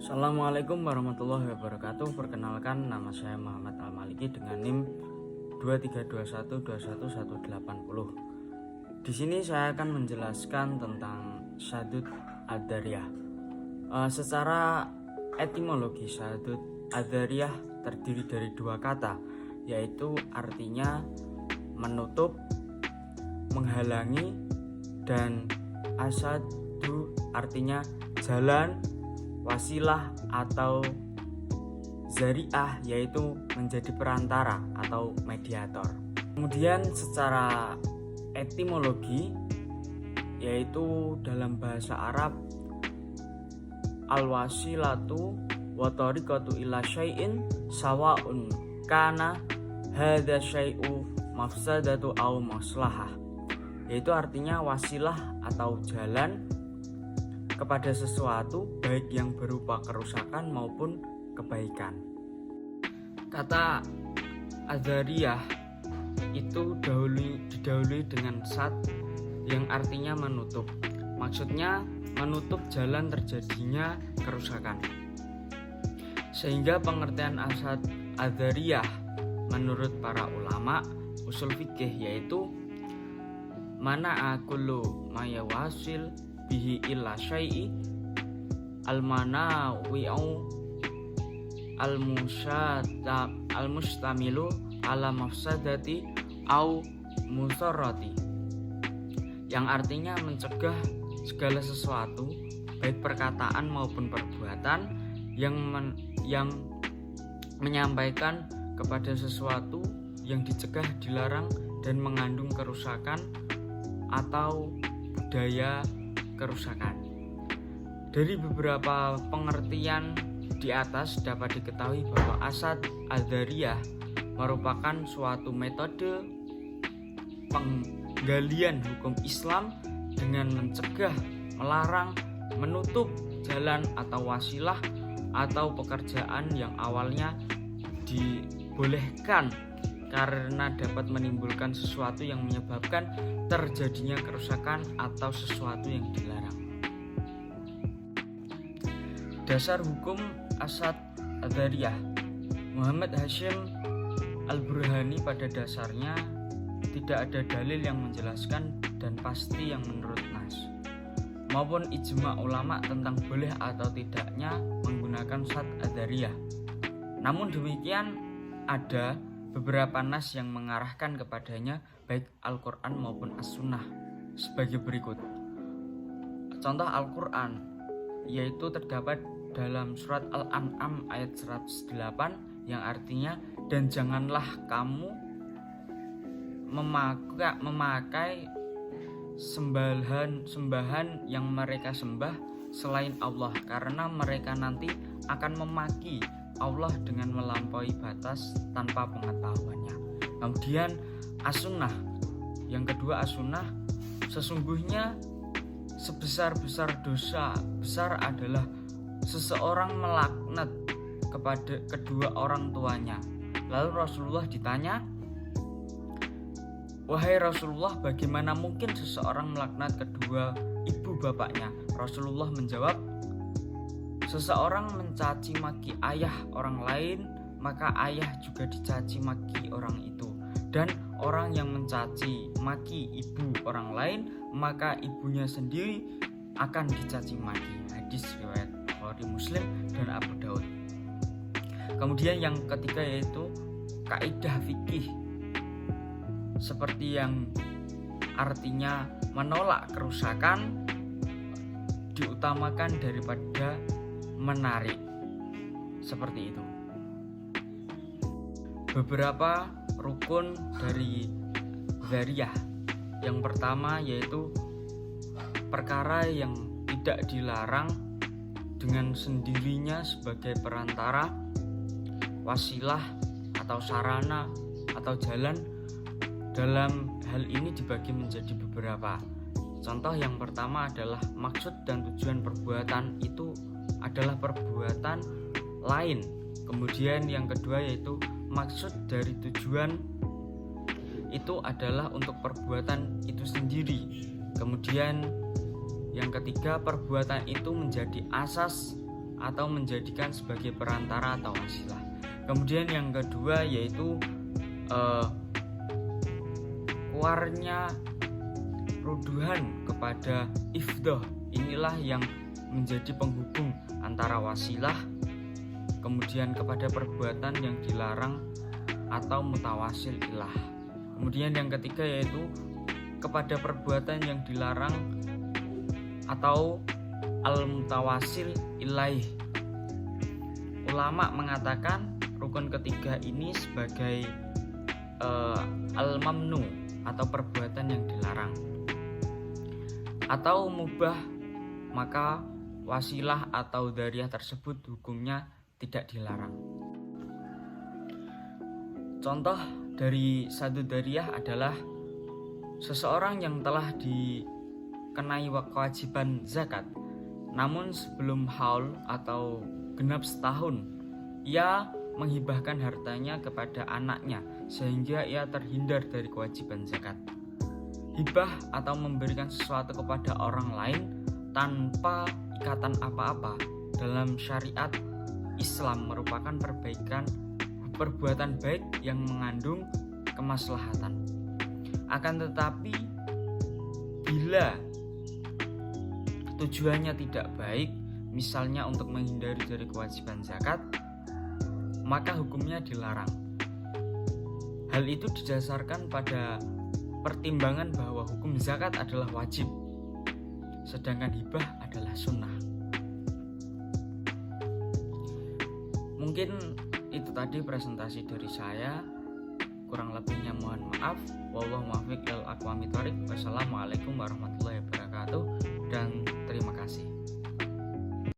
Assalamualaikum warahmatullahi wabarakatuh. Perkenalkan, nama saya Muhammad Al-Maliki dengan NIM 23212180. Di sini saya akan menjelaskan tentang Syadud Ad-Dariyah. Secara etimologi, Syadud Ad-Dariyah terdiri dari dua kata, yaitu artinya menutup, menghalangi, dan asadu artinya jalan, wasilah atau zari'ah yaitu menjadi perantara atau mediator. Kemudian secara etimologi yaitu dalam bahasa Arab al-wasilatu wa tariqatu ila syai'in sawa'un kana hadza syai'u mafsadatu au maslahah, yaitu artinya wasilah atau jalan kepada sesuatu baik yang berupa kerusakan maupun kebaikan. Kata Ad-Dariyah itu didahului dengan sad yang artinya menutup. Maksudnya menutup jalan terjadinya kerusakan. Sehingga pengertian asad Ad-Dariyah menurut para ulama usul fikih yaitu mana kullu mayawasil bihi illa syai'i al-manawi'u al-mustamilu ala mafsadati au musarrati, yang artinya mencegah segala sesuatu baik perkataan maupun perbuatan yang menyampaikan kepada sesuatu yang dicegah, dilarang dan mengandung kerusakan atau budaya kerusakan. Dari beberapa pengertian di atas dapat diketahui bahwa asad Ad-Dariyah merupakan suatu metode penggalian hukum Islam dengan mencegah, melarang, menutup jalan atau wasilah atau pekerjaan yang awalnya dibolehkan karena dapat menimbulkan sesuatu yang menyebabkan terjadinya kerusakan atau sesuatu yang dilarang. Dasar hukum asad Ad-Dariyah. Muhammad Hashim Al-Burhani pada dasarnya tidak ada dalil yang menjelaskan dan pasti yang menurut nas maupun ijma ulama tentang boleh atau tidaknya menggunakan asad Ad-Dariyah. Namun demikian ada beberapa nas yang mengarahkan kepadanya baik Al-Quran maupun As-Sunnah sebagai berikut. Contoh Al-Quran yaitu terdapat dalam surat Al-An'am ayat 108 yang artinya, dan janganlah kamu memakai sembahan yang mereka sembah selain Allah, karena mereka nanti akan memaki Allah dengan melampaui batas tanpa pengetahuannya. Kemudian As-Sunnah, yang kedua As-Sunnah, sesungguhnya sebesar-besar dosa besar adalah seseorang melaknat kepada kedua orang tuanya. Lalu Rasulullah ditanya, wahai Rasulullah, bagaimana mungkin seseorang melaknat kedua ibu bapaknya? Rasulullah menjawab, seseorang mencaci maki ayah orang lain, maka ayah juga dicaci maki orang itu. Dan orang yang mencaci maki ibu orang lain, maka ibunya sendiri akan dicaci maki. Hadis riwayat Bukhari, Muslim, dan Abu Daud. Kemudian yang ketiga yaitu kaidah fikih, seperti yang artinya menolak kerusakan diutamakan daripada menarik, seperti itu. Beberapa rukun dari Dariyah. Yang pertama yaitu perkara yang tidak dilarang dengan sendirinya sebagai perantara, wasilah atau sarana atau jalan. Dalam hal ini dibagi menjadi beberapa. Contoh yang pertama adalah maksud dan tujuan perbuatan itu adalah perbuatan lain. Kemudian yang kedua yaitu maksud dari tujuan itu adalah untuk perbuatan itu sendiri. Kemudian yang ketiga, perbuatan itu menjadi asas atau menjadikan sebagai perantara atau wasilah. Kemudian yang kedua yaitu keluarnya ruduhan kepada ifdah. Inilah yang menjadi penghubung antara wasilah kemudian kepada perbuatan yang dilarang atau mutawasil ilah. Kemudian yang ketiga yaitu kepada perbuatan yang dilarang atau al-mutawasil ilaih. Ulama mengatakan rukun ketiga ini sebagai al-mamnu atau perbuatan yang dilarang atau mubah, maka wasilah atau dariyah tersebut hukumnya tidak dilarang. Contoh dari satu dariyah adalah seseorang yang telah dikenai kewajiban zakat, namun sebelum haul atau genap setahun ia menghibahkan hartanya kepada anaknya sehingga ia terhindar dari kewajiban zakat. Hibah atau memberikan sesuatu kepada orang lain tanpa ikatan apa-apa dalam syariat Islam merupakan perbuatan baik yang mengandung kemaslahatan. Akan tetapi bila tujuannya tidak baik, misalnya untuk menghindari dari kewajiban zakat, maka hukumnya dilarang. Hal itu didasarkan pada pertimbangan bahwa hukum zakat adalah wajib, sedangkan hibah adalah sunnah. Mungkin itu tadi presentasi dari saya. Kurang lebihnya mohon maaf. Wallahu muwaffiq ilal aqwamit thoriq. Wassalamualaikum warahmatullahi wabarakatuh dan terima kasih.